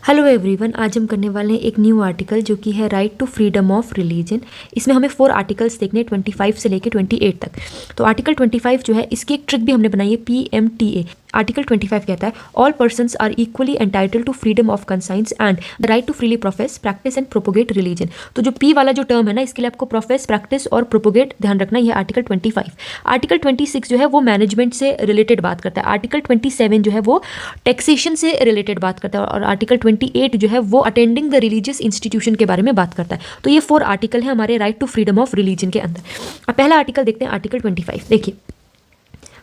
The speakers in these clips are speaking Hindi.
हेलो एवरीवन, आज हम करने वाले हैं एक न्यू आर्टिकल जो कि है right to freedom of religion. इसमें हमें 4 आर्टिकल्स देखने 25 से लेके 28 तक। तो आर्टिकल 25 जो है, इसकी एक ट्रिक भी हमने बनाई है, PMTA। आर्टिकल 25 कहता है all persons are equally entitled to freedom of conscience and the right to freely profess, practise and propagate religion. तो जो P वाला जो टर्म है ना, इसके लिए आपको प्रोफेस, प्रैक्टिस और प्रोपोगेट ध्यान रखना। ये आर्टिकल 25। आर्टिकल 26 जो है वो मैनेजमेंट से रिलेटेड बात करता है। आर्टिकल 27 जो है वो टैक्सेशन से रिलेटेड बात करता है और आर्टिकल 28 जो है वो अटेंडिंग द रिलीजियस इंस्टीट्यूशन के बारे में बात करता है। तो ये 4 आर्टिकल है हमारे right to freedom of religion के अंदर। अब पहला आर्टिकल देखते हैं, आर्टिकल 25। देखिए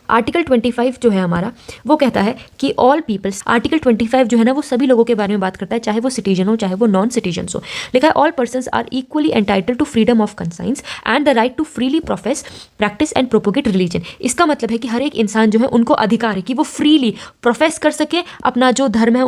आर्टिकल 25 जो है हमारा, वो कहता है कि ऑल पीपल्स। आर्टिकल 25 जो है ना, वो सभी लोगों के बारे में बात करता है, चाहे वो सिटीजन हो चाहे वो नॉन सिटीजन हो। लिखा है all persons are equally entitled to freedom of conscience and the right to freely profess, practise and propagate religion. इसका मतलब है कि हर एक इंसान जो है उनको अधिकार है कि वो फ्रीली प्रोफेस कर सके, अपना जो धर्म है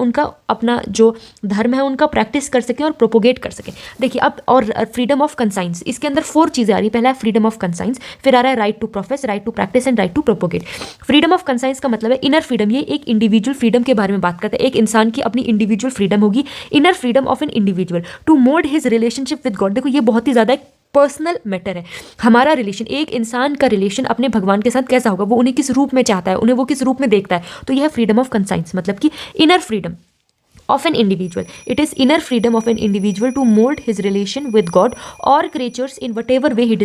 उनका प्रैक्टिस कर सके और प्रोपोगेट कर सके। देखिए अब, और फ्रीडम ऑफ कंसाइंस, इसके अंदर 4 चीज़ें आ रही है। पहला है फ्रीडम ऑफ कंसाइंस, फिर आ रहा है right to profess, right to practise and right to propagate. Freedom of conscience का मतलब है इनर फ्रीडम। ये एक इंडिविजुअल फ्रीडम के बारे में बात करता है। एक इंसान की अपनी इंडिविजुअल फ्रीडम होगी, inner freedom of an individual to mould his relationship with God. देखो ये बहुत ही ज़्यादा एक पर्सनल मैटर है। हमारा रिलेशन, एक इंसान का रिलेशन अपने भगवान के साथ कैसा होगा, वो उन्हें किस रूप में चाहता है, उन्हें वो किस रूप में देखता है। तो यह है फ्रीडम ऑफ कंसाइंस, मतलब कि inner freedom of an individual. It is inner freedom of an individual to mold his relation with God or creatures in whatever way he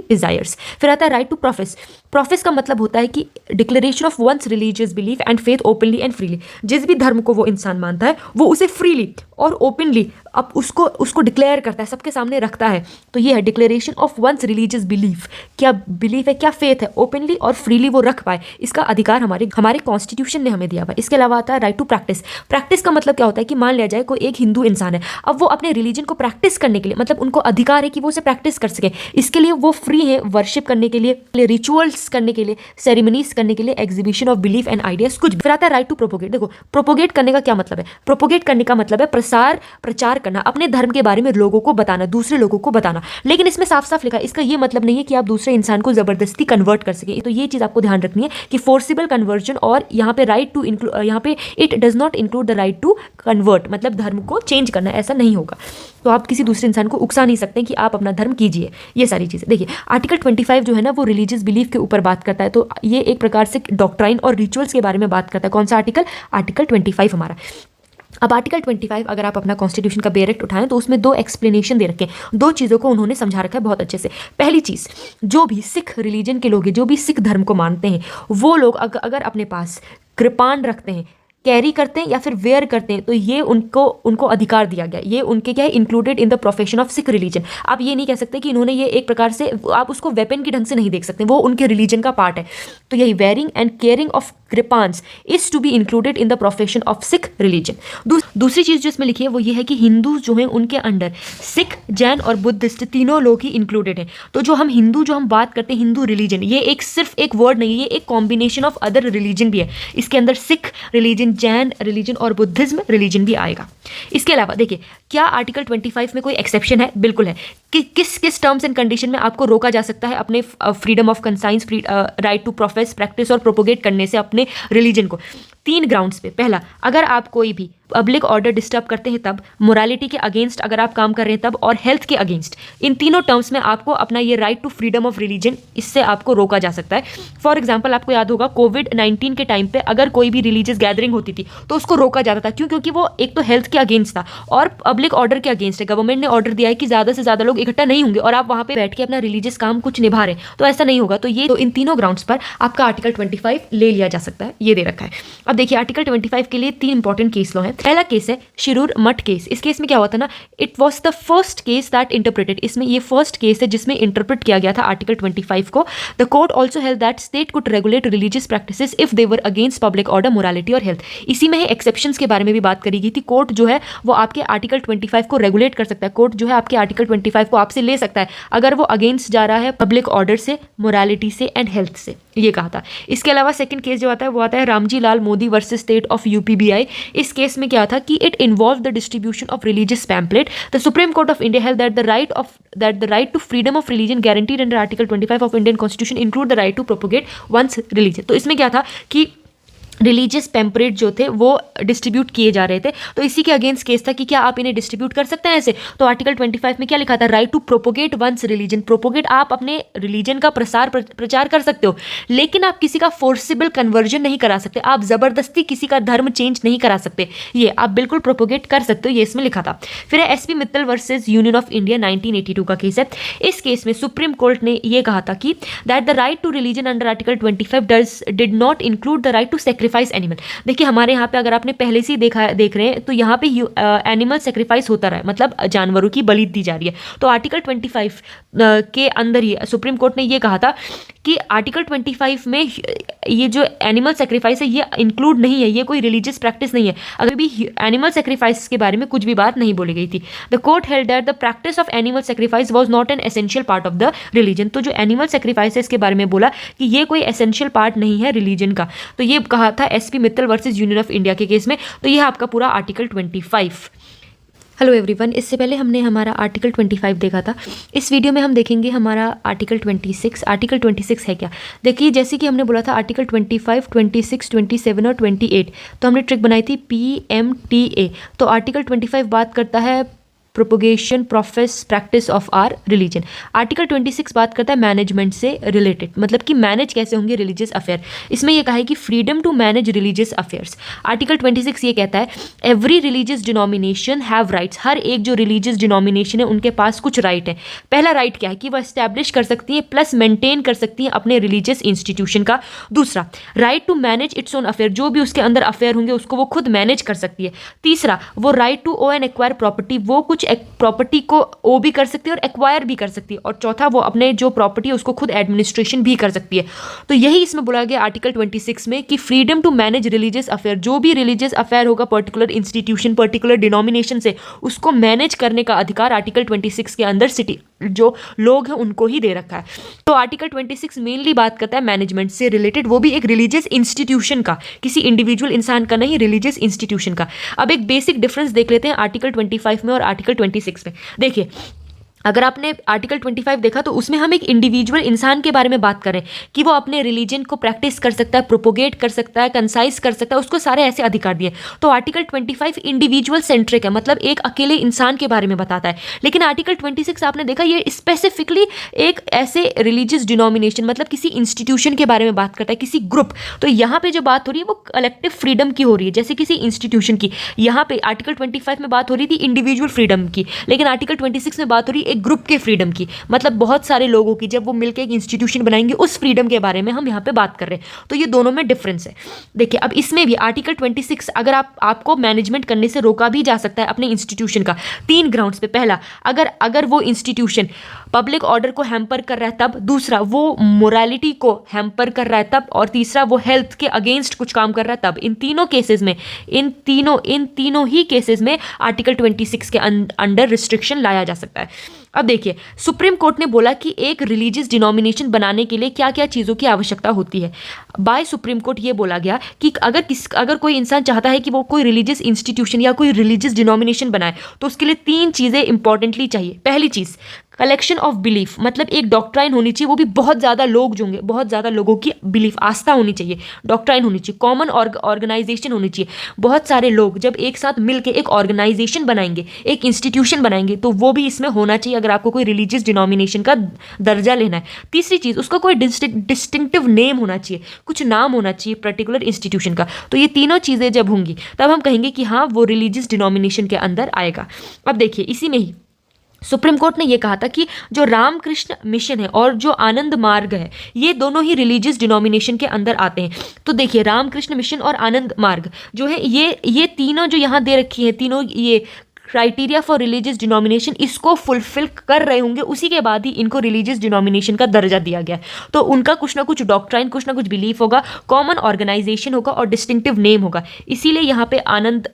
desires. फिर आता है right to profess. Profess का मतलब होता है कि declaration of one's religious belief and faith openly and freely. जिस भी धर्म को वो इंसान मानता है वो उसे freely और openly अब उसको डिक्लेयर करता है, सबके सामने रखता है। तो ये है declaration of one's religious belief. क्या बिलीफ है, क्या फेथ है, ओपनली और फ्रीली वो रख पाए, इसका अधिकार हमारे कॉन्स्टिट्यूशन ने हमें दिया हुआ है। इसके अलावा आता है राइट टू प्रैक्टिस। प्रैक्टिस का मतलब क्या होता है कि मान लिया जाए कोई एक हिंदू इंसान है, अब वो अपने रिलीजन को प्रैक्टिस करने के लिए, मतलब उनको अधिकार है कि वो उसे प्रैक्टिस कर सके। इसके लिए वो फ्री है वर्शिप करने के लिए, रिचुअल्स करने के लिए, सेरेमनीज करने के लिए, exhibition of belief and ideas, कुछ। फिर आता है राइट टू प्रोपोगेट। देखो प्रोपोगेट करने का क्या मतलब है। प्रोपोगेट करने का मतलब है प्रचार करना, अपने धर्म के बारे में लोगों को बताना, दूसरे लोगों को बताना। लेकिन इसमें साफ साफ लिखा है, इसका ये मतलब नहीं है कि आप दूसरे इंसान को जबरदस्ती कन्वर्ट कर सके। तो ये चीज आपको ध्यान रखनी है कि फोर्सिबल कन्वर्जन, और यहाँ पे राइट टू इंक्लूड, यहाँ पे it does not include the right to convert, मतलब धर्म को चेंज करना, ऐसा नहीं होगा। तो आप किसी दूसरे इंसान को उकसा नहीं सकते कि आप अपना धर्म कीजिए। ये सारी चीजें देखिए। आर्टिकल 25 जो है ना, वो रिलीजियस बिलीफ के ऊपर बात करता है। तो ये एक प्रकार से डॉक्ट्राइन और रिचुअल्स के बारे में बात करता है। कौन सा आर्टिकल? आर्टिकल 25 हमारा। अब आर्टिकल 25 अगर आप अपना कॉन्स्टिट्यूशन का बेरेक्ट उठाएं तो उसमें 2 एक्सप्लेनेशन दे रखे हैं। 2 चीज़ों को उन्होंने समझा रखा है बहुत अच्छे से। पहली चीज़, जो भी सिख रिलीजन के लोग हैं, जो भी सिख धर्म को मानते हैं, वो लोग अगर अपने पास कृपाण रखते हैं, कैरी करते हैं या फिर वेयर करते हैं, तो ये उनको अधिकार दिया गया। ये उनके क्या है, included in the profession of Sikh religion. आप ये नहीं कह सकते कि इन्होंने ये एक प्रकार से, आप उसको वेपन के ढंग से नहीं देख सकते, वो उनके रिलीजन का पार्ट है। तो यही wearing and caring of kirpans is to be included in the profession of Sikh religion. दूसरी चीज जो इसमें लिखी है वो ये है कि हिंदू जो है उनके अंडर सिख, जैन और बुद्धिस्ट तीनों लोग ही इंक्लूडेड हैं। तो जो हम हिंदू, जो हम बात करते हैं हिंदू रिलीजन, ये सिर्फ एक वर्ड नहीं है, ये एक कॉम्बिनेशन ऑफ अदर रिलीजन भी है। इसके अंदर सिख रिलीजन, जैन रिलीजन और बुद्धिज्म रिलीजन भी आएगा। इसके अलावा देखिए, क्या आर्टिकल 25 में कोई एक्सेप्शन है? बिल्कुल है। किस टर्म्स एंड कंडीशन में आपको रोका जा सकता है अपने freedom of conscience, right to profess, practise और प्रोपोगेट करने से अपने रिलीजन को? 3 ग्राउंड्स पे। पहला, अगर आप कोई भी पब्लिक ऑर्डर डिस्टर्ब करते हैं तब, मोरालिटी के अगेंस्ट अगर आप काम कर रहे हैं तब, और हेल्थ के अगेंस्ट। इन तीनों टर्म्स में आपको अपना ये right to freedom of religion, इससे आपको रोका जा सकता है। फॉर एग्जाम्पल, आपको याद होगा कोविड-19 के टाइम पे अगर कोई भी रिलीजियस गैदरिंग होती थी तो उसको रोका जाता था। क्यों? क्योंकि वो एक तो हेल्थ के अगेंस्ट था और पब्लिक ऑर्डर के अगेंस्ट है। गवर्नमेंट ने ऑर्डर दिया है कि ज्यादा से ज्यादा लोग इकट्ठा नहीं होंगे और आप वहां पे बैठ के अपना रिलीजियस काम कुछ निभा रहे हैं, तो ऐसा नहीं होगा। तो इन तीनों ग्राउंड्स पर आपका आर्टिकल 25 ले लिया जा सकता है, ये दे रखा है। अब देखिए, आर्टिकल 25 के लिए 3 इंपॉर्टेंट केस लॉ है। पहला केस है शिरूर मठ केस। इस केस में क्या हुआ था ना, it was the first case that interpreted. इसमें ये फर्स्ट केस है जिसमें इंटरप्रेट किया गया था आर्टिकल 25 को। The court also held that state could regulate religious practices if they were against public order, morality और हेल्थ। इसी में एक्सेप्शंस के बारे में भी बात करी गई थी। कोर्ट जो है वो आपके आर्टिकल 25 को रेगुलेट कर सकता है। कोर्ट जो है आपके आर्टिकल 25 को आपसे ले सकता है अगर वो अगेंस्ट जा रहा है पब्लिक ऑर्डर से, मोरालिटी से एंड हेल्थ से, ये कहा था। इसके अलावा सेकंड केस जो आता है वो आता है Ramji Lal Modi versus state of UPBI। इस केस में क्या था कि it involve the distribution of religious pamphlet. The Supreme Court of India held that the right to freedom of religion guaranteed under article 25 of Indian constitution include the right to propagate one's religion. तो इसमें क्या था कि रिलीजियस पैम्पलेट जो थे वो डिस्ट्रीब्यूट किए जा रहे थे। तो इसी के अगेंस्ट केस था कि क्या आप इन्हें डिस्ट्रीब्यूट कर सकते हैं ऐसे। तो आर्टिकल 25 में क्या लिखा था, right to propagate one's religion. Propagate, आप अपने रिलीजन का प्रचार कर सकते हो, लेकिन आप किसी का फोर्सिबल कन्वर्जन नहीं करा सकते, आप जबरदस्ती किसी का धर्म चेंज नहीं करा सकते, ये आप बिल्कुल प्रोपोगेट कर सकते हो, ये इसमें लिखा था। फिर है SP Mittal versus union of India 1982 का केस है। इस केस में सुप्रीम कोर्ट ने ये कहा था कि that the right to religion under article 25 did not include the right to sacrifice animal. देखिए हमारे यहाँ पे अगर आपने पहले से ही देख रहे हैं तो यहाँ पे एनिमल सेक्रीफाइस होता रहा है, मतलब जानवरों की बलि दी जा रही है। तो आर्टिकल 25 के अंदर ही सुप्रीम कोर्ट ने ये कहा था कि आर्टिकल 25 में ये जो एनिमल सेक्रीफाइस है ये इंक्लूड नहीं है, ये कोई रिलीजियस प्रैक्टिस नहीं है। अगर भी एनिमल सेक्रीफाइस के बारे में कुछ भी बात नहीं बोली गई थी। The court held that the practice of animal sacrifice was not an essential part of the religion. तो जो एनिमल सेक्रीफाइस है इसके बारे में बोला कि ये कोई एसेंशियल पार्ट नहीं है रिलीजन का। तो ये कहा था SP Mittal versus union of India के केस में। तो ये आपका पूरा आर्टिकल 25। हेलो एवरीवन, इससे पहले हमने हमारा आर्टिकल 25 देखा था। इस वीडियो में हम देखेंगे हमारा आर्टिकल 26। आर्टिकल 26 है क्या, देखिए जैसे कि हमने बोला था आर्टिकल 25, 26, 27 और 28, तो हमने ट्रिक बनाई थी PMTA। तो आर्टिकल 25 बात करता है propagation, profess, practice of our religion. Article 26 बात करता है मैनेजमेंट से रिलेटेड, मतलब कि मैनेज कैसे होंगे रिलीजियस अफेयर। इसमें यह कहा है कि freedom to manage religious affairs. Article 26 ये कहता है every religious denomination have rights. हर एक जो रिलीजियस डिनोमिनेशन है उनके पास कुछ राइट है। पहला राइट क्या है कि वह एस्टैब्लिश कर सकती है प्लस मेंटेन कर सकती है अपने रिलीजियस इंस्टीट्यूशन का। दूसरा, right to manage its own affair, जो भी उसके अंदर अफेयर होंगे उसको वो खुद मैनेज कर सकती है। तीसरा, वो right to own and acquire property, वो कुछ प्रॉपर्टी को ओ भी कर सकती है और एक्वायर भी कर सकती है। और चौथा, वो अपने जो प्रॉपर्टी है उसको खुद एडमिनिस्ट्रेशन भी कर सकती है। तो यही इसमें बोला गया आर्टिकल 26 में कि freedom to manage religious affair, जो भी रिलीजियस अफेयर होगा पर्टिकुलर इंस्टीट्यूशन, पर्टिकुलर डिनोमिनेशन से, उसको मैनेज करने का अधिकार आर्टिकल 26 के अंदर सिटी जो लोग हैं उनको ही दे रखा है। तो आर्टिकल 26 मेनली बात करता है मैनेजमेंट से रिलेटेड, वो भी एक रिलीजियस इंस्टीट्यूशन का, किसी इंडिविजुअल इंसान का नहीं, रिलीजियस इंस्टीट्यूशन का। अब एक बेसिक डिफरेंस देख लेते हैं आर्टिकल 25 में और आर्टिकल 26 में। देखिए अगर आपने आर्टिकल 25 देखा तो उसमें हम एक इंडिविजुअल इंसान के बारे में बात करें कि वो अपने रिलीजन को प्रैक्टिस कर सकता है, प्रोपोगेट कर सकता है, कंसाइज कर सकता है, उसको सारे ऐसे अधिकार दिए। तो आर्टिकल 25 इंडिविजुअल सेंट्रिक है, मतलब एक अकेले इंसान के बारे में बताता है। लेकिन आर्टिकल 26 आपने देखा ये स्पेसिफिकली एक ऐसे रिलीजियस डिनोमिनेशन, मतलब किसी इंस्टीट्यूशन के बारे में बात करता है, किसी ग्रुप। तो यहाँ पे जो बात हो रही है वो कलेक्टिव फ्रीडम की हो रही है, जैसे किसी इंस्टीट्यूशन की। यहाँ पे आर्टिकल 25 में बात हो रही थी इंडिविजुअल फ्रीडम की, लेकिन आर्टिकल 26 में बात हो रही है एक ग्रुप के फ्रीडम की, मतलब बहुत सारे लोगों की, जब वो मिलकर एक इंस्टीट्यूशन बनाएंगे उस फ्रीडम के बारे में हम यहाँ पे बात कर रहे हैं। तो ये दोनों में डिफरेंस है। देखिए अब इसमें भी आर्टिकल 26 अगर आपको मैनेजमेंट करने से रोका भी जा सकता है अपने इंस्टीट्यूशन का 3 ग्राउंड्स पे। पहला, अगर वो इंस्टीट्यूशन पब्लिक ऑर्डर को हैम्पर कर रहा है तब। दूसरा, वो मोरालिटी को हैम्पर कर रहा है तब। और तीसरा, वो हेल्थ के अगेंस्ट कुछ काम कर रहा है तब। इन तीनों केसेस में, इन तीनों ही केसेस में आर्टिकल 26 के अंडर रिस्ट्रिक्शन लाया जा सकता है। अब देखिए सुप्रीम कोर्ट ने बोला कि एक रिलीजियस डिनोमिनेशन बनाने के लिए क्या क्या चीज़ों की आवश्यकता होती है। बाय सुप्रीम कोर्ट ये बोला गया कि अगर कोई इंसान चाहता है कि वो कोई रिलीजियस इंस्टीट्यूशन या कोई रिलीजियस डिनोमिनेशन बनाए तो उसके लिए 3 चीज़ें इंपॉर्टेंटली चाहिए। पहली चीज़ कलेक्शन ऑफ बिलीफ, मतलब एक डॉक्ट्राइन होनी चाहिए, वो भी बहुत ज़्यादा लोग जो होंगे, बहुत ज़्यादा लोगों की बिलीफ, आस्था होनी चाहिए, डॉक्ट्राइन होनी चाहिए, कॉमन ऑर्गेनाइजेशन होनी चाहिए। बहुत सारे लोग जब एक साथ मिलकर एक ऑर्गेनाइजेशन बनाएंगे, एक इंस्टीट्यूशन बनाएंगे, तो वो भी इसमें होना चाहिए अगर आपको कोई रिलीजियस डिनोमिनेशन का दर्जा लेना है। तीसरी चीज़, उसका कोई डिस्टिंक्टिव नेम होना चाहिए, कुछ नाम होना चाहिए पर्टिकुलर इंस्टीट्यूशन का। तो ये तीनों चीज़ें जब होंगी तब हम कहेंगे कि हाँ वो रिलीजियस डिनोमिनेशन के अंदर आएगा। अब देखिए इसी में ही सुप्रीम कोर्ट ने यह कहा था कि जो रामकृष्ण मिशन है और जो आनंद मार्ग है ये दोनों ही रिलीजियस डिनोमिनेशन के अंदर आते हैं। तो देखिए रामकृष्ण मिशन और आनंद मार्ग जो है ये तीनों जो यहाँ दे रखी है, तीनों ये क्राइटेरिया फॉर रिलीजियस डिनोमिनेशन इसको फुलफिल कर रहे होंगे, उसी के बाद ही इनको रिलीजियस डिनोमिनेशन का दर्जा दिया गया। तो उनका कुछ ना कुछ डॉक्ट्राइन, कुछ ना कुछ बिलीफ होगा, कॉमन ऑर्गेनाइजेशन होगा और डिस्टिंक्टिव नेम होगा। इसीलिए यहाँ पे आनंद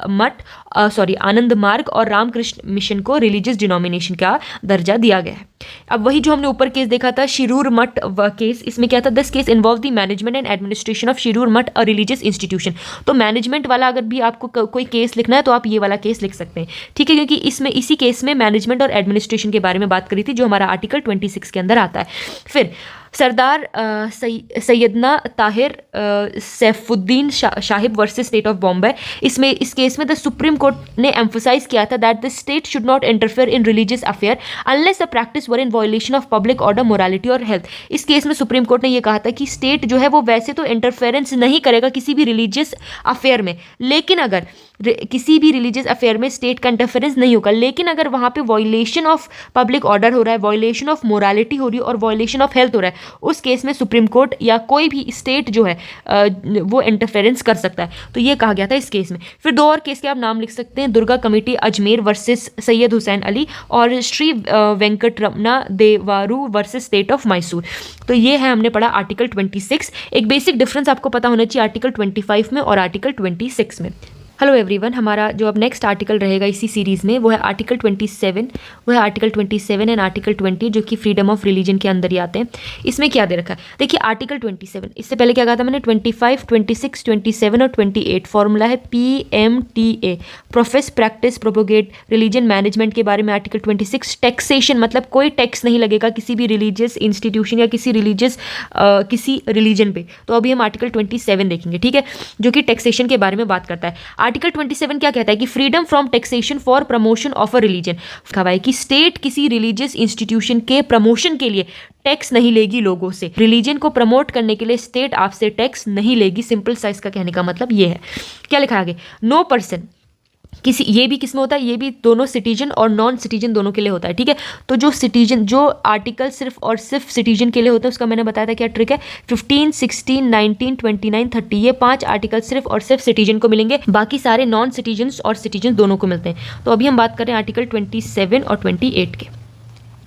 मार्ग और रामकृष्ण मिशन को रिलीजियस डिनोमिनेशन का दर्जा दिया गया है। अब वही जो हमने ऊपर केस देखा था शिरूर मठ केस, इसमें क्या था, this case involve the management and administration of Shirur मठ अ रिलीजियस इंस्टीट्यूशन। तो मैनेजमेंट वाला अगर भी आपको कोई केस लिखना है तो आप ये वाला केस लिख सकते हैं, ठीक है, क्योंकि इसमें इसी केस में मैनेजमेंट और एडमिनिस्ट्रेशन के बारे में बात करी थी जो हमारा आर्टिकल 26 के अंदर आता है। फिर Sardar Syedna Tahir Saifuddin Sahib versus state of Bombay. इस केस में द सुप्रीम कोर्ट ने एम्फोसाइज किया था that the state should not interfere in religious affair unless the practice were in violation of public order, morality और हेल्थ। इस केस में सुप्रीम कोर्ट ने यह कहा था कि स्टेट जो है वो वैसे तो इंटरफेरेंस नहीं करेगा किसी भी रिलीजियस अफेयर में, लेकिन अगर किसी भी रिलीजियस अफेयर में स्टेट का इंटरफेरेंस नहीं होगा, लेकिन अगर वहाँ पे वायलेशन ऑफ पब्लिक ऑर्डर हो रहा है, वायलेशन ऑफ मोरालिटी हो रही है और वायलेशन ऑफ हेल्थ हो रहा है, उस केस में सुप्रीम कोर्ट या कोई भी स्टेट जो है वो इंटरफेरेंस कर सकता है। तो ये कहा गया था इस केस में। फिर दो और केस के आप नाम लिख सकते हैं, दुर्गा कमेटी अजमेर वर्सेस सैयद हुसैन अली और श्री वेंकटरमना देवारू वर्सेस स्टेट ऑफ मैसूर। तो ये है हमने पढ़ा आर्टिकल 26। एक बेसिक डिफरेंस आपको पता होना चाहिए आर्टिकल 25 में और आर्टिकल 26 में। हेलो एवरीवन, हमारा जो अब नेक्स्ट आर्टिकल रहेगा इसी सीरीज़ में वो है आर्टिकल 27। वो है आर्टिकल 27 एंड आर्टिकल 20 जो कि फ्रीडम ऑफ रिलीजन के अंदर ही आते हैं। इसमें क्या दे रखा है, देखिए आर्टिकल 27, इससे पहले क्या कहा था मैंने, 25, 26, 27 और 28। फॉर्मूला है PMTA, profess practise propagate religion management के बारे में। आर्टिकल 26 टैक्सेशन, मतलब कोई टैक्स नहीं लगेगा किसी भी रिलीजियस इंस्टीट्यूशन या किसी रिलीजन पे। तो अभी हम आर्टिकल 27 देखेंगे, ठीक है, जो कि टैक्सेशन के बारे में बात करता है। आर्टिकल 27 क्या कहता है कि freedom from taxation for promotion of a religion. कहा है कि स्टेट किसी रिलीजियस इंस्टीट्यूशन के प्रमोशन के लिए टैक्स नहीं लेगी लोगों से। रिलीजन को प्रमोट करने के लिए स्टेट आपसे टैक्स नहीं लेगी। सिंपल सा इसका कहने का मतलब ये है। क्या लिखा है आगे, नो पर्सन किसी, ये भी किसमें होता है, ये भी दोनों सिटीजन और नॉन सिटीजन दोनों के लिए होता है, ठीक है। तो जो सिटीजन, जो आर्टिकल सिर्फ और सिर्फ सिटीजन के लिए होता है उसका मैंने बताया था क्या ट्रिक है, 15, 16, 19, 29, 30, ये 5 आर्टिकल सिर्फ और सिर्फ सिटीजन को मिलेंगे, बाकी सारे नॉन सिटीजन और सिटीजन दोनों को मिलते हैं। तो अभी हम बात कर रहे हैं आर्टिकल 27 और 28 के।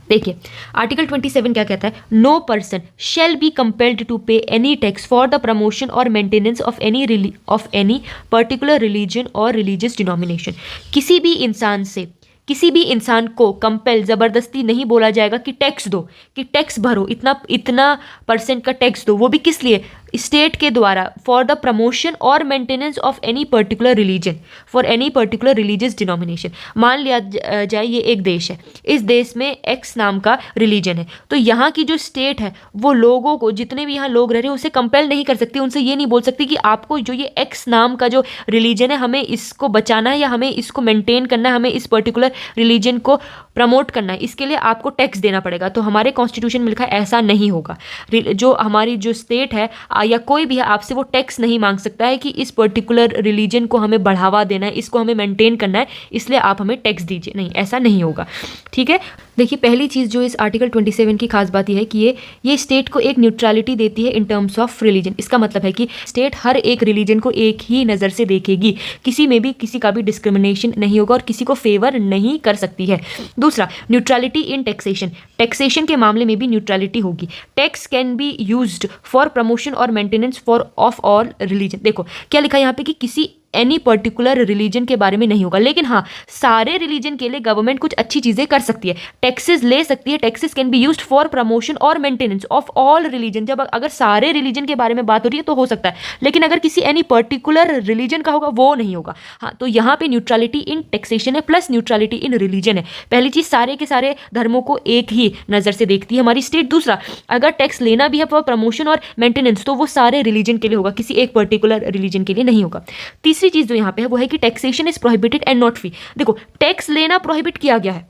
देखिए आर्टिकल 27 क्या कहता है, no person shall be compelled to pay any tax for the promotion और maintenance of any particular religion और रिलीजियस डिनोमिनेशन। किसी भी इंसान को कंपेल, ज़बरदस्ती नहीं बोला जाएगा कि टैक्स दो, कि टैक्स भरो, इतना परसेंट का टैक्स दो, वो भी किस लिए, स्टेट के द्वारा, फॉर द प्रमोशन और maintenance of any particular religion, for any particular religious denomination. मान लिया जाए ये एक देश है, इस देश में एक्स नाम का रिलीजन है, तो यहाँ की जो स्टेट है वो लोगों को, जितने भी यहाँ लोग रह रहे हैं उसे कंपेल नहीं कर सकती, उनसे ये नहीं बोल सकती कि आपको जो ये एक्स नाम का जो रिलीजन है हमें इसको बचाना है या हमें इसको मेंटेन करना है, हमें इस पर्टिकुलर रिलीजन को प्रमोट करना है, इसके लिए आपको टैक्स देना पड़ेगा। तो हमारे कॉन्स्टिट्यूशन में लिखा है ऐसा नहीं होगा। जो हमारी जो स्टेट है या कोई भी है, आपसे वो टैक्स नहीं मांग सकता है कि इस पर्टिकुलर रिलीजन को हमें बढ़ावा देना है, इसको हमें मेंटेन करना है, इसलिए आप हमें टैक्स दीजिए, नहीं, ऐसा नहीं होगा, ठीक है। देखिए पहली चीज़ जो इस आर्टिकल 27 की खास बात यह है कि ये स्टेट को एक न्यूट्रलिटी देती है इन टर्म्स ऑफ रिलीजन। इसका मतलब है कि स्टेट हर एक रिलीजन को एक ही नज़र से देखेगी, किसी में भी किसी का भी डिस्क्रिमिनेशन नहीं होगा और किसी को फेवर नहीं कर सकती है। दूसरा, न्यूट्रलिटी इन टैक्सेशन, टैक्सेशन के मामले में भी न्यूट्रलिटी होगी। Tax can be used for promotion और maintenance for of all religion. देखो क्या लिखा है यहाँ पे कि किसी एनी पर्टिकुलर रिलीजन के बारे में नहीं होगा, लेकिन हाँ सारे रिलीजन के लिए गवर्नमेंट कुछ अच्छी चीज़ें कर सकती है, टैक्सेस ले सकती है। Taxes can be used for promotion और मेंटेनेंस ऑफ ऑल रिलीजन। जब अगर सारे रिलीजन के बारे में बात हो रही है तो हो सकता है, लेकिन अगर किसी एनी पर्टिकुलर रिलीजन का होगा वो नहीं होगा। हाँ, तो यहाँ पे न्यूट्रलिटी इन टैक्सेशन है प्लस न्यूट्रलिटी इन रिलीजन है। पहली चीज़, सारे के सारे धर्मों को एक ही नज़र से देखती है हमारी स्टेट। दूसरा, अगर टैक्स लेना भी है फॉर प्रमोशन और मेंटेनेंस तो वो सारे रिलीजन के लिए होगा, किसी एक पर्टिकुलर रिलीजन के लिए नहीं होगा। तीसरी चीज जो यहाँ पे है वो है कि taxation is prohibited and not fee. देखो टैक्स लेना प्रोहिबिट किया गया है,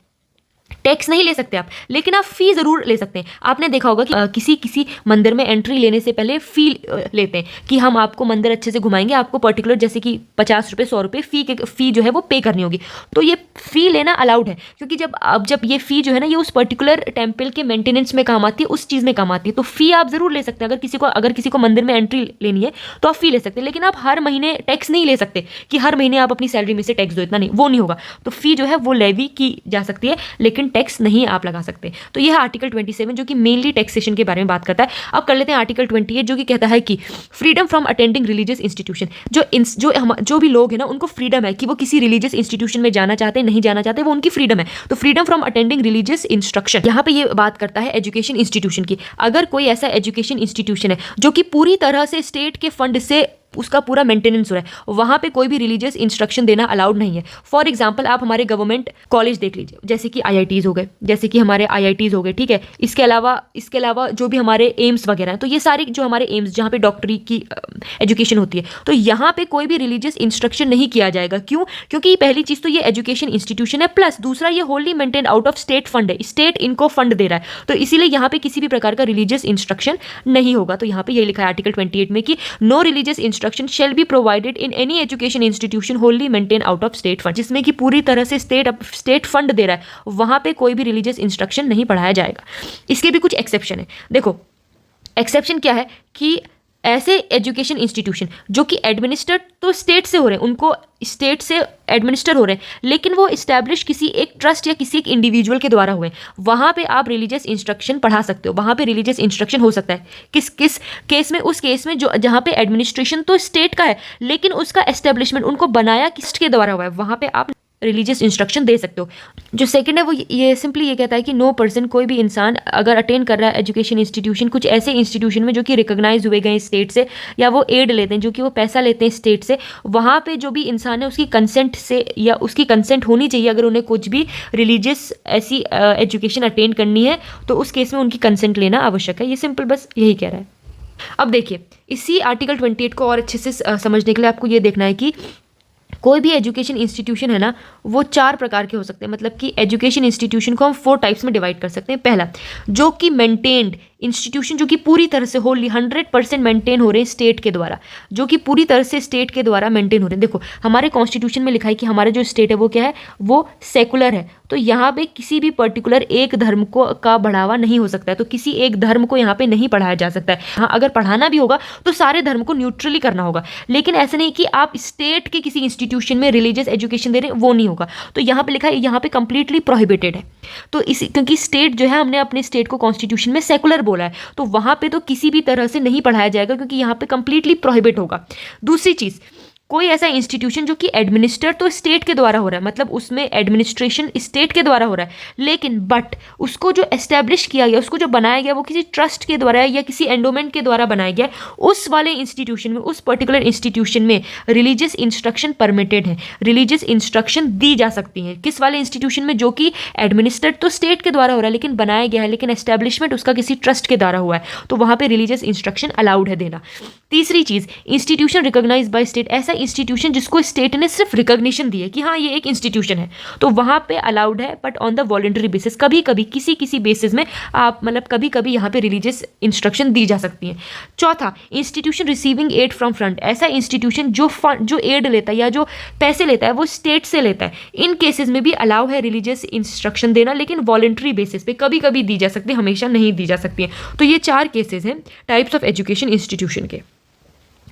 टैक्स नहीं ले सकते आप, लेकिन आप फी जरूर ले सकते हैं। आपने देखा होगा कि किसी मंदिर में एंट्री लेने से पहले फी लेते हैं कि हम आपको मंदिर अच्छे से घुमाएंगे, आपको पर्टिकुलर जैसे कि 50 रुपये 100 रुपये फी जो है वो पे करनी होगी। तो ये फी लेना अलाउड है, क्योंकि जब ये फी जो है ना ये उस पर्टिकुलर टेम्पल के मेंटेनेंस में काम आती है, उस चीज़ में काम आती है। तो फी आप जरूर ले सकते हैं। अगर किसी को मंदिर में एंट्री लेनी है तो आप फी ले सकते हैं, लेकिन आप हर महीने टैक्स नहीं ले सकते कि हर महीने आप अपनी सैलरी में से टैक्स दो, इतना नहीं, वो नहीं होगा। तो फी जो है वो लेवी की जा सकती है, लेकिन टैक्स नहीं आप लगा सकते। तो यह है आर्टिकल 27 जो कि मेनली टैक्सेशन के बारे में बात करता है। अब कर लेते हैं आर्टिकल 28 जो कि कहता है कि freedom from attending religious institution. जो भी लोग हैं ना उनको फ्रीडम है कि वो किसी रिलीजियस इंस्टीट्यूशन में जाना चाहते हैं, नहीं जाना चाहते, वो उनकी फ्रीडम है। तो freedom from attending religious instruction, यहाँ पे ये बात करता है एजुकेशन इंस्टीट्यूशन की। अगर कोई ऐसा एजुकेशन इंस्टीट्यूशन है जो कि पूरी तरह से स्टेट के फंड से उसका पूरा मेंटेनेंस हो रहा है, वहाँ पे कोई भी रिलीजियस इंस्ट्रक्शन देना अलाउड नहीं है। फॉर एग्जाम्पल आप हमारे गवर्नमेंट कॉलेज देख लीजिए, जैसे कि IITs हो गए, जैसे कि हमारे IITs हो गए, ठीक है। इसके अलावा जो भी हमारे एम्स वगैरह हैं, तो ये सारे जो हमारे एम्स जहाँ पे डॉक्टरी की एजुकेशन होती है, तो यहाँ पे कोई भी रिलीजियस इंस्ट्रक्शन नहीं किया जाएगा। क्यों? क्योंकि पहली चीज़ तो ये एजुकेशन इंस्टीट्यूशन है, प्लस दूसरा ये Holi maintained out of state fund है, स्टेट इनको फंड दे रहा है, तो इसीलिए यहाँ पे किसी भी प्रकार का रिलीजियस इंस्ट्रक्शन नहीं होगा। तो यहाँ पे ये लिखा है आर्टिकल 28 में कि no religious instruction shall be provided in any education institution wholly maintained out of state fund, जिसमें कि पूरी तरह से स्टेट फंड दे रहा है, वहाँ पे कोई भी रिलीजियस इंस्ट्रक्शन नहीं पढ़ाया जाएगा। इसके भी कुछ एक्सेप्शन है। देखो एक्सेप्शन क्या है कि ऐसे एजुकेशन इंस्टीट्यूशन जो कि एडमिनिस्टर तो स्टेट से हो रहे हैं, उनको स्टेट से एडमिनिस्टर हो रहे हैं, लेकिन वो इस्टेब्लिश किसी एक ट्रस्ट या किसी एक इंडिविजुअल के द्वारा हुए, वहाँ पे आप रिलीजियस इंस्ट्रक्शन पढ़ा सकते हो, वहाँ पे रिलीजियस इंस्ट्रक्शन हो सकता है। किस किस केस में? उस केस में जो जहाँ पे एडमिनिस्ट्रेशन तो स्टेट का है, लेकिन उसका एस्टेब्लिशमेंट उनको बनाया किसके द्वारा हुआ है, वहाँ पे आप रिलीजियस इंस्ट्रक्शन दे सकते हो। जो सेकंड है वो ये सिंपली ये कहता है कि नो पर्सन, कोई भी इंसान अगर अटेंड कर रहा है एजुकेशन इंस्टीट्यूशन, कुछ ऐसे इंस्टीट्यूशन में जो कि रिकॉग्नाइज हुए गए स्टेट से, या वो एड लेते हैं, जो कि वो पैसा लेते हैं स्टेट से, वहाँ पे जो भी इंसान है उसकी कंसेंट से या उसकी कंसेंट होनी चाहिए। अगर उन्हें कुछ भी रिलीजियस ऐसी एजुकेशन अटेंड करनी है तो उस केस में उनकी कंसेंट लेना आवश्यक है। ये सिंपल बस यही कह रहा है। अब देखिए इसी आर्टिकल 28 को और अच्छे से समझने के लिए आपको ये देखना है कि कोई भी एजुकेशन इंस्टीट्यूशन है ना, वो 4 प्रकार के हो सकते हैं। मतलब कि एजुकेशन इंस्टीट्यूशन को हम 4 टाइप्स में डिवाइड कर सकते हैं। पहला, जो कि मेंटेन्ड इंस्टीट्यूशन, जो कि पूरी तरह से होली 100% मेंटेन हो रहे हैं स्टेट के द्वारा, जो कि पूरी तरह से स्टेट के द्वारा मेंटेन हो रहे हैं। देखो हमारे कॉन्स्टिट्यूशन में लिखा है कि हमारा जो स्टेट है वो क्या है, वो सेकुलर है, तो यहाँ पे किसी भी पर्टिकुलर एक धर्म को का बढ़ावा नहीं हो सकता है, तो किसी एक धर्म को यहाँ पे नहीं पढ़ाया जा सकता है। हाँ, अगर पढ़ाना भी होगा तो सारे धर्म को न्यूट्रली करना होगा, लेकिन ऐसा नहीं कि आप स्टेट के किसी इंस्टीट्यूशन में रिलीजियस एजुकेशन दे रहे हैं, वो नहीं होगा। तो यहाँ पे लिखा है यहाँ पे कंप्लीटली प्रोहिबिटेड है। तो इस क्योंकि स्टेट जो है, हमने अपने स्टेट को कॉन्स्टिट्यूशन में सेकुलर बोला है, तो वहाँ पे तो किसी भी तरह से नहीं पढ़ाया जाएगा, क्योंकि यहाँ पे कंप्लीटली प्रोहिबिट होगा। दूसरी चीज़, कोई ऐसा इंस्टीट्यूशन जो कि एडमिनिस्टर तो स्टेट के द्वारा हो रहा है, मतलब उसमें एडमिनिस्ट्रेशन स्टेट के द्वारा हो रहा है, लेकिन बट उसको जो एस्टेब्लिश किया गया, उसको जो बनाया गया, वो किसी ट्रस्ट के द्वारा या किसी एंडोमेंट के द्वारा बनाया गया, उस वाले इंस्टीट्यूशन में, उस पर्टिकुलर इंस्टीट्यूशन में रिलीजियस इंस्ट्रक्शन परमिटेड है, रिलीजियस इंस्ट्रक्शन दी जा सकती है। किस वाले इंस्टीट्यूशन में? जो कि एडमिनिस्टर्ड तो स्टेट के द्वारा हो रहा है, लेकिन बनाया गया है, लेकिन एस्टेब्लिशमेंट उसका किसी ट्रस्ट के द्वारा हुआ है, तो वहाँ पे रिलीजियस इंस्ट्रक्शन अलाउड है देना। तीसरी चीज़, इंस्टीट्यूशन रिकॉग्नाइज्ड बाय स्टेट, ऐसा इंस्टीट्यूशन जिसको स्टेट ने सिर्फ रिकॉग्निशन दी है कि हाँ ये एक इंस्टीट्यूशन है, तो वहाँ पे अलाउड है, but on the voluntary basis. कभी कभी किसी बेसिस में आप मतलब कभी कभी यहाँ पे रिलीजियस इंस्ट्रक्शन दी जा सकती है। चौथा, institution receiving aid from front, ऐसा इंस्टीट्यूशन जो एड लेता है या जो पैसे लेता है वो स्टेट से लेता है, इन केसेस में भी अलाउ है रिलीजियस इंस्ट्रक्शन देना, लेकिन वॉलंटरी बेसिस पे कभी कभी दी जा सकती है, हमेशा नहीं दी जा सकती है। तो ये 4 केसेस हैं टाइप्स ऑफ एजुकेशन इंस्टीट्यूशन के।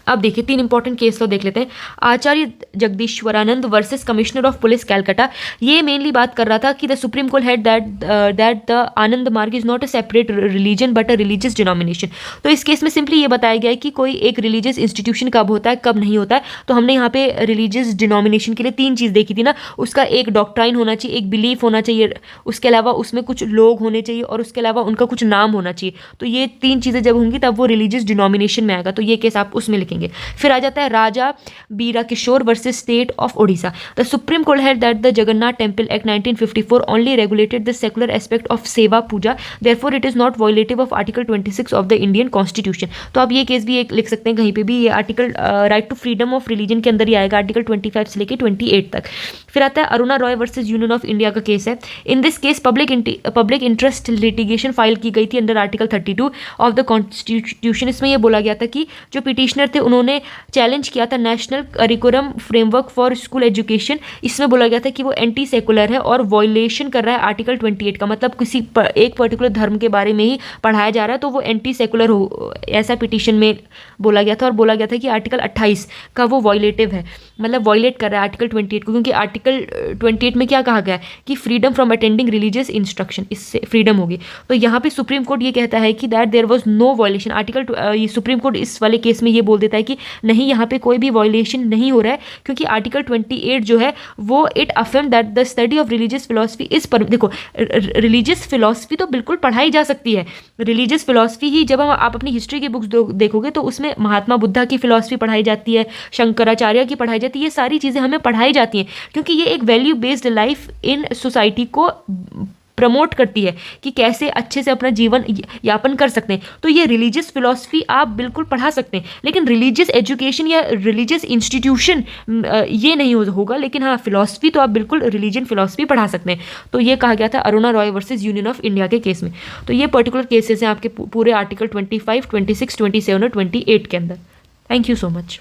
अब देखिए 3 इंपॉर्टेंट केस तो देख लेते हैं। Acharya Jagdishwaranand versus commissioner of police Calcutta, ये मेनली बात कर रहा था कि the Supreme Court had that the Ananda Marga is not a separate religion but a religious denomination. तो इस केस में सिंपली ये बताया गया है कि कोई एक रिलीजियस इंस्टीट्यूशन कब होता है, कब नहीं होता है। तो हमने यहाँ पे रिलीजियस डिनोमिनेशन के लिए 3 चीज़ देखी थी ना, उसका एक डॉक्ट्राइन होना चाहिए, एक बिलीफ होना चाहिए, उसके अलावा उसमें कुछ लोग होने चाहिए, और उसके अलावा उनका कुछ नाम होना चाहिए। तो ये 3 चीज़ें जब होंगी तब वो रिलीजियस डिनोमिनेशन में आएगा, तो ये केस आप उसमें लिखेंगे। फिर आ जाता है Raja Bira Kishore versus state of Odisha. The Supreme Court held that the Jagannath temple act 1954 only regulated the secular aspect of seva puja, therefore it is not violative of article 26 of the Indian constitution. तो आप ये केस भी एक लिख सकते हैं कहीं पे भी, ये article right to freedom of religion के अंदर ही आएगा, आर्टिकल 25 से लेकर 28 तक। फिर आता है Aruna Roy versus union of India का केस है। In this case public interest litigation file की गई थी under article 32 of the constitution. इसमें यह बोला गया था कि जो पिटिशनर थे उन्होंने चैलेंज किया था national curriculum framework for school education. इसमें बोला गया था कि वो एंटी सेकुलर है और वॉयलेशन कर रहा है आर्टिकल 28 का, मतलब किसी एक पर्टिकुलर धर्म के बारे में ही पढ़ाया जा रहा है, तो वो एंटी सेकुलर हो, ऐसा पिटिशन में बोला गया था। और बोला गया था कि आर्टिकल 28 का वो वॉयलेटिव है, मतलब वॉयलेट कर रहा है आर्टिकल 28 को, क्योंकि आर्टिकल 28 में क्या कहा गया है कि freedom from attending religious instruction, इससे फ्रीडम होगी। तो यहाँ पे सुप्रीम कोर्ट ये कहता है कि that there was no violation. ये सुप्रीम कोर्ट इस वाले केस में ये बोल देता है कि नहीं, यहाँ पे कोई भी वायलेशन नहीं हो रहा है, क्योंकि आर्टिकल 28 जो है वो it affirm that the study of religious philosophy is पर। देखो, रिलीजियस फिलॉसफी तो बिल्कुल पढ़ाई जा सकती है। रिलीजियस फिलॉसफी ही जब आप अपनी हिस्ट्री की बुक्स देखोगे तो उसमें महात्मा बुद्धा की फिलॉसफी पढ़ाई जाती है, शंकराचार्य की पढ़ाई जाती है, ये सारी चीज़ें हमें पढ़ाई जाती हैं, क्योंकि ये एक value based life in society को प्रमोट करती है कि कैसे अच्छे से अपना जीवन यापन कर सकते हैं। तो ये रिलीजियस फिलॉसफी आप बिल्कुल पढ़ा सकते हैं, लेकिन रिलीजियस एजुकेशन या रिलीजियस इंस्टीट्यूशन ये नहीं होगा, लेकिन हाँ, फिलॉसफी तो आप बिल्कुल रिलीजन फिलॉसफी पढ़ा सकते हैं। तो ये कहा गया था Aruna Roy versus union of India के केस में। तो ये पर्टिकुलर केसेस हैं आपके पूरे आर्टिकल 25, 26, 27 और 28 के अंदर। Thank you so much.